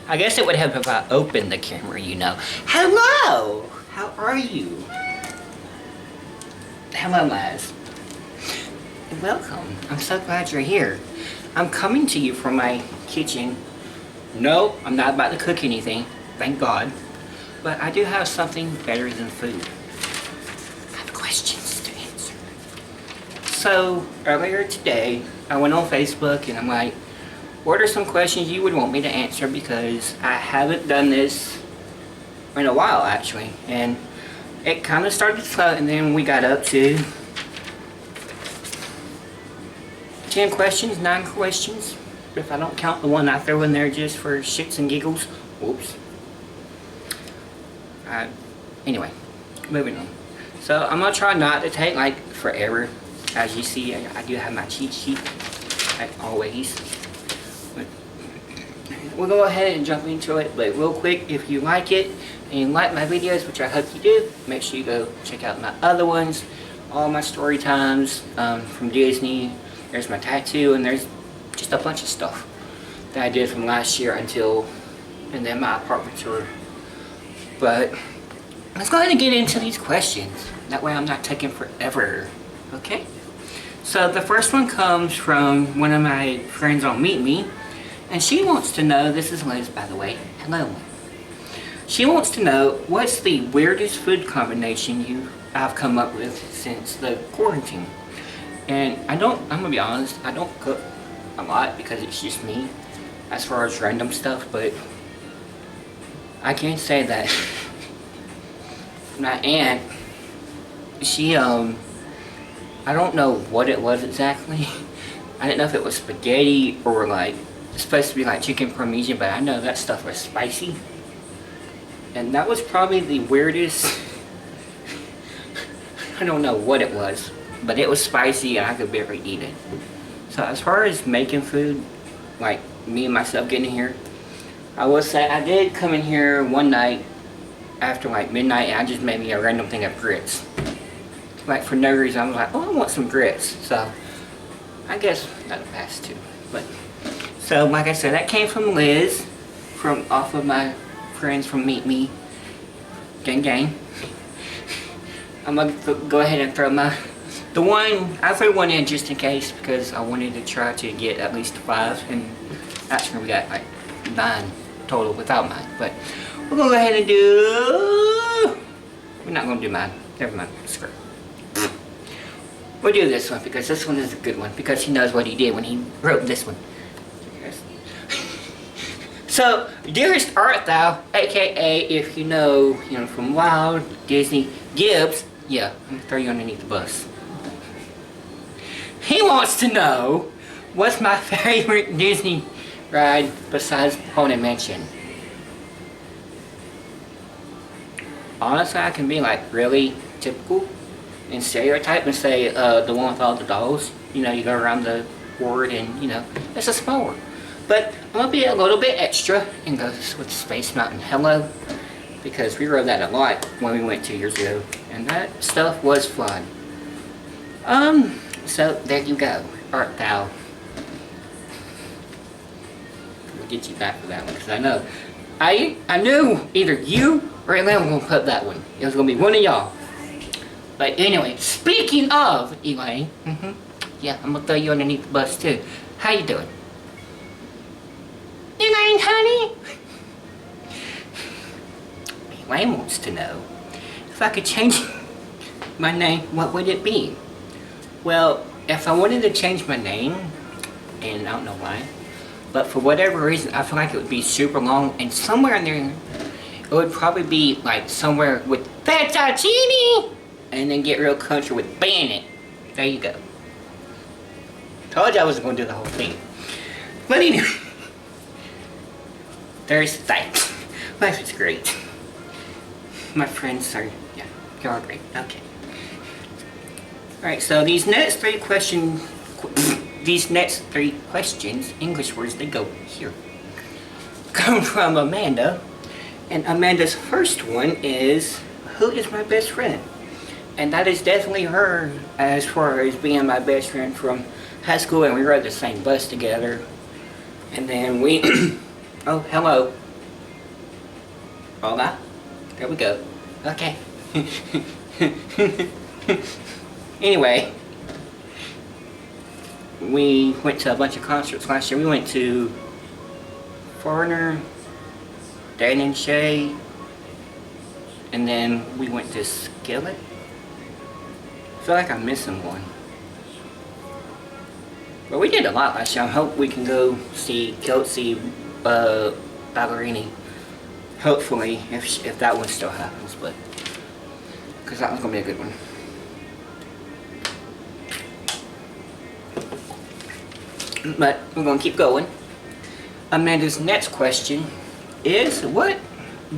I guess it would help if I opened the camera, you know. Hello! How are you? Hello, Laz. Welcome. I'm so glad you're here. I'm coming to you from my kitchen. No, I'm not about to cook anything, thank God. But I do have something better than food. I have questions to answer. So, earlier today, I went on Facebook and I'm like, what are some questions you would want me to answer, because I haven't done this in a while actually, and it kind of started slow, and then we got up to 10 questions, 9 questions, if I don't count the one I throw in there just for shits and giggles. Whoops. Anyway, moving on. So I'm gonna try not to take like forever. As you see, I do have my cheat sheet, like always. We'll go ahead and jump into it, but real quick, if you like it and you like my videos, which I hope you do, make sure you go check out my other ones, all my story times from Disney. There's my tattoo, and there's just a bunch of stuff that I did from last year and then my apartment tour. But let's go ahead and get into these questions. That way I'm not taking forever, okay? So the first one comes from one of my friends on Meet Me. And she wants to know, this is Liz, by the way. Hello. She wants to know, what's the weirdest food combination I've come up with since the quarantine? And I'm gonna be honest, I don't cook a lot because it's just me as far as random stuff, but I can say that my aunt, she, I don't know what it was exactly. I didn't know if it was spaghetti or like, it's supposed to be like chicken parmesan, but I know that stuff was spicy. And that was probably the weirdest. I don't know what it was, but it was spicy and I could barely eat it. So as far as making food, like me and myself getting here, I will say I did come in here one night after like midnight and I just made me a random thing of grits. Like for no reason, I was like, oh, I want some grits. So I guess that'll pass too. But so, like I said, that came from Liz, off of my friends from Meet Me. Gang gang. I'm gonna go ahead and throw I threw one in just in case, because I wanted to try to get at least 5, and actually we got like 9 total without mine. But we're gonna go ahead and we're not gonna do mine. Never mind, screw. We'll do this one because this one is a good one, because he knows what he did when he wrote this one. So, dearest art thou, aka if you know from Wild, Disney, Gibbs, yeah, I'm gonna throw you underneath the bus. He wants to know, what's my favorite Disney ride besides Haunted Mansion? Honestly, I can be like really typical and stereotype and say the one with all the dolls. You know, you go around the board and it's a small one. But I'm going to be a little bit extra and go with Space Mountain Hello, because we rode that a lot when we went 2 years ago, and that stuff was fun. So there you go, art thou. We'll get you back for that one, because I know, I knew either you or Elaine were going to put that one. It was going to be one of y'all. But anyway, speaking of Elaine, yeah, I'm going to throw you underneath the bus too. How you doing? Elaine, honey? Elaine wants to know, if I could change my name, what would it be? Well, if I wanted to change my name, and I don't know why, but for whatever reason, I feel like it would be super long, and somewhere in there, it would probably be like somewhere with fettuccine, and then get real country with Bennett. There you go. Told you I wasn't going to do the whole thing. But anyway. There's thanks. Life is great. My friends are, yeah, you're all great. Okay. Alright, so these next 3 questions, English words, they go here, come from Amanda. And Amanda's first one is, who is my best friend? And that is definitely her, as far as being my best friend from high school, and we rode the same bus together. And then we, oh, hello. Hola. There we go. Okay. Anyway, we went to a bunch of concerts last year. We went to Foreigner, Dan and Shay, and then we went to Skillet. I feel like I'm missing one. But we did a lot last year. I hope we can go see Kelsey Ballerini. Hopefully, if that one still happens, but because that one's gonna be a good one. But we're gonna keep going. Amanda's next question is, what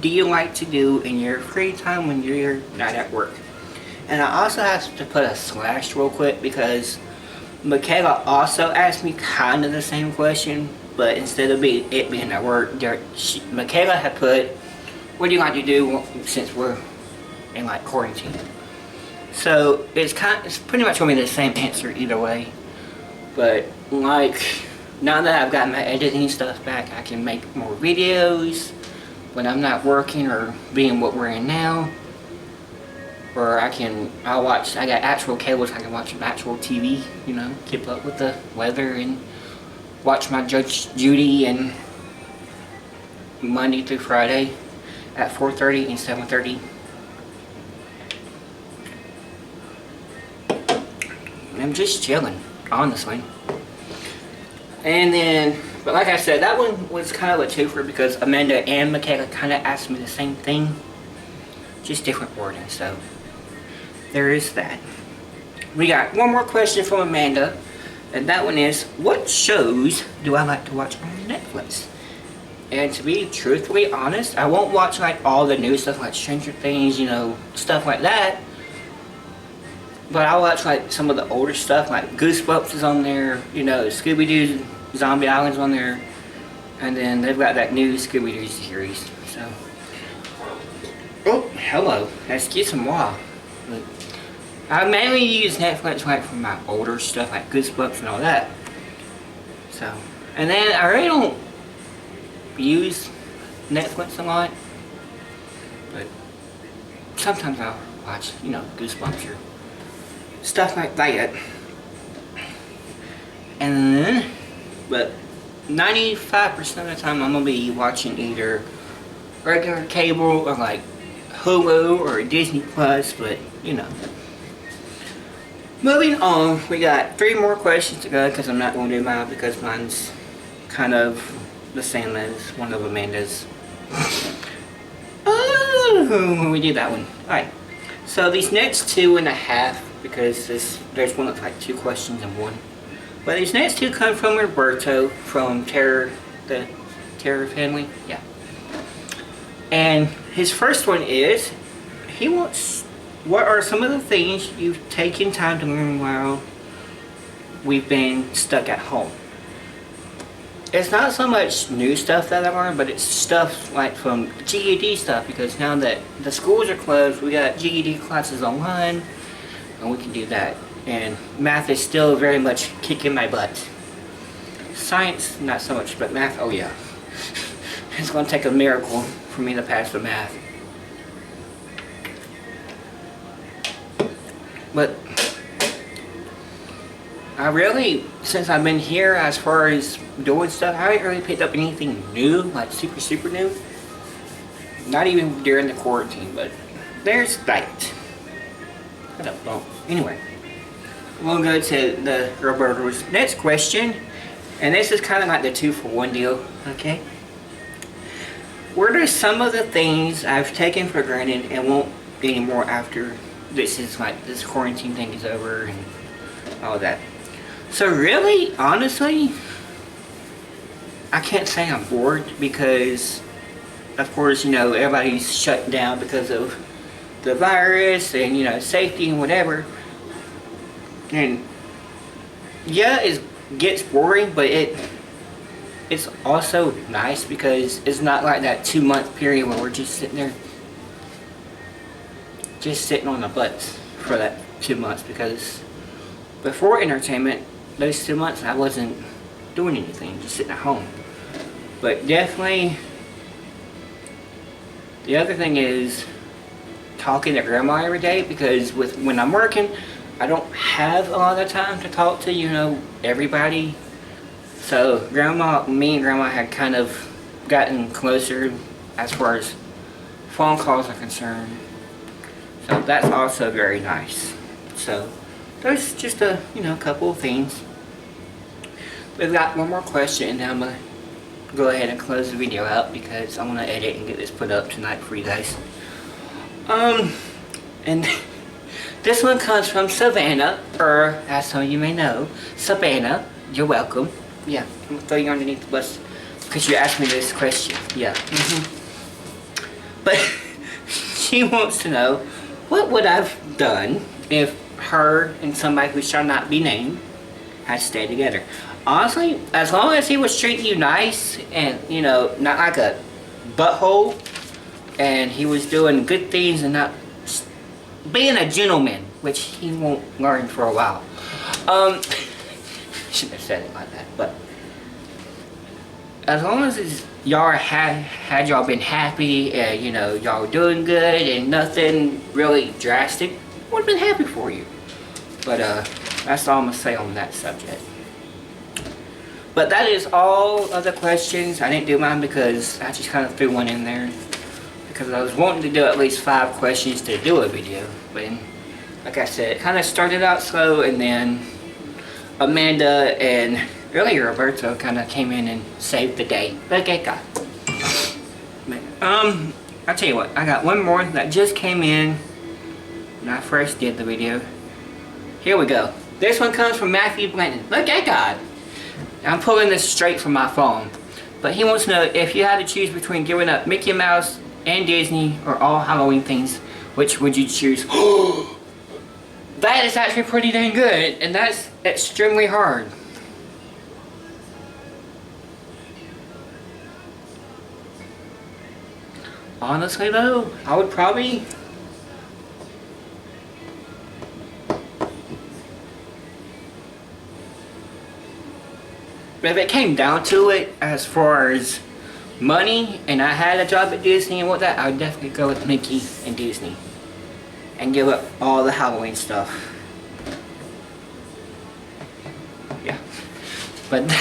do you like to do in your free time when you're not at work? And I also have to put a slash real quick because Michaela also asked me kind of the same question, but instead of it being at work, Michaela had put, what do you like to do since we're in like quarantine? So it's pretty much gonna be the same answer either way. But like, now that I've got my editing stuff back, I can make more videos when I'm not working or being what we're in now. Or I got actual cables, I can watch some actual TV, you know, keep up with the weather and watch my Judge Judy and Monday through Friday at 4:30 and 7:30. I'm just chilling, honestly. And then, but like I said, that one was kind of a twofer because Amanda and Michaela kind of asked me the same thing, just different wording. So there is that. We got one more question from Amanda, and that one is, what shows do I like to watch on Netflix? And to be truthfully honest, I won't watch like all the new stuff like Stranger Things, you know, stuff like that. But I'll watch like some of the older stuff, like Goosebumps is on there, you know, Scooby-Doo, Zombie Island's on there, and then they've got that new Scooby-Doo series. So, oh, hello, excuse me, wow. I mainly use Netflix like for my older stuff, like Goosebumps and all that. So, and then I really don't use Netflix a lot, but sometimes I'll watch, you know, Goosebumps or stuff like that. And then, but 95% of the time I'm gonna be watching either regular cable or like Hulu or Disney Plus, but you know. Moving on, we got 3 more questions to go because I'm not gonna do mine because mine's kind of the same as one of Amanda's. Oh, we did that one. Alright, so these next 2.5, because there's one that's like 2 questions in one. But these next 2 come from Roberto from the Terror family. Yeah. And his first one is, he wants, what are some of the things you've taken time to learn while we've been stuck at home? It's not so much new stuff that I learned, but it's stuff like from GED stuff, because now that the schools are closed, we got GED classes online, and we can do that. And math is still very much kicking my butt. Science, not so much, but math, oh yeah. It's going to take a miracle for me to pass the math. But I really, since I've been here, as far as doing stuff, I haven't really picked up anything new, like super new. Not even during the quarantine, but there's that. What a bump. Anyway, we'll go to the Roberto's next question, and this is kind of like the 2-for-1 deal, okay? What are some of the things I've taken for granted and won't anymore after this quarantine thing is over and all that? So really, honestly, I can't say I'm bored because, of course, you know, everybody's shut down because of the virus and, you know, safety and whatever. And yeah, it gets boring, but it's also nice because it's not like that 2-month period where we're just sitting there, just sitting on the butts for that 2 months. Because before entertainment, those 2 months I wasn't doing anything, just sitting at home. But definitely The other thing is talking to grandma every day, because when I'm working, I don't have a lot of time to talk to, you know, everybody. So me and grandma had kind of gotten closer as far as phone calls are concerned. So that's also very nice. So there's just a, you know, couple of things. We've got one more question, and then I'm gonna go ahead and close the video out because I want to edit and get this put up tonight for you guys. And this one comes from Savannah, or as some of you may know, Savannah. You're welcome. Yeah, I'm gonna throw you underneath the bus because you asked me this question. Yeah. But she wants to know, what would I've done if her and somebody who shall not be named had stayed together? Honestly, as long as he was treating you nice and, you know, not like a butthole, and he was doing good things and not being a gentleman, which he won't learn for a while. Shouldn't have said it like that, but as long as y'all had y'all been happy and, you know, y'all doing good and nothing really drastic, I would have been happy for you. But that's all I'm gonna say on that subject. But that is all of the questions. I didn't do mine because I just kind of threw one in there because I was wanting to do at least 5 questions to do a video. But like I said, it kind of started out slow, and then Amanda and earlier Roberto kind of came in and saved the day. But okay, God. I'll tell you what, I got one more that just came in when I first did the video. Here we go. This one comes from Matthew Blanton. Look at God. I'm pulling this straight from my phone. But he wants to know, if you had to choose between giving up Mickey Mouse and Disney or all Halloween things, which would you choose? That is actually pretty dang good, and that's extremely hard. Honestly though, I would probably... If it came down to it, as far as money, and I had a job at Disney and whatnot, I would definitely go with Mickey and Disney. And give up all the Halloween stuff. Yeah. But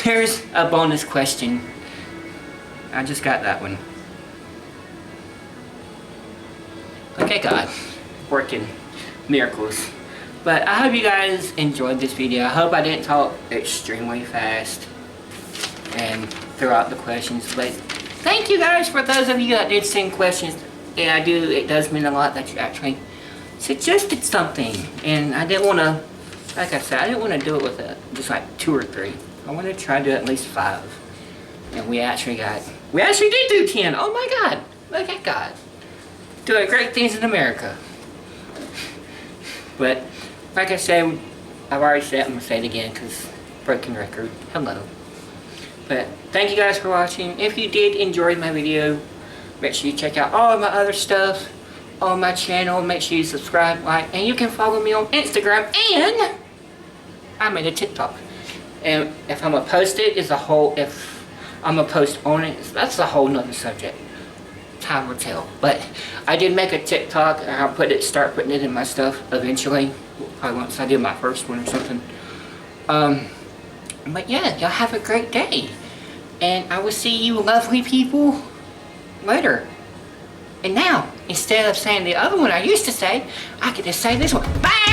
there's a bonus question. I just got that one. Okay, God. Working miracles. But I hope you guys enjoyed this video. I hope I didn't talk extremely fast and throw out the questions. But thank you guys for those of you that did send questions. And it does mean a lot that you actually suggested something. And I didn't want to, like I said, I didn't want to do it with just like 2 or 3. I wanted to try to do at least 5. And we actually did do 10. Oh my God. Look at God. Doing great things in America. But, like I said, I've already said it, I'm going to say it again because broken record. Hello. But, thank you guys for watching. If you did enjoy my video, make sure you check out all of my other stuff on my channel. Make sure you subscribe, like, and you can follow me on Instagram, and I made a TikTok. And if I'm going to post it, if I'm going to post on it, that's a whole nother subject. Time will tell. But I did make a TikTok, and I'll start putting it in my stuff eventually. Probably once I do my first one or something. But yeah, y'all have a great day. And I will see you lovely people later. And now, instead of saying the other one I used to say, I can just say this one. Bye!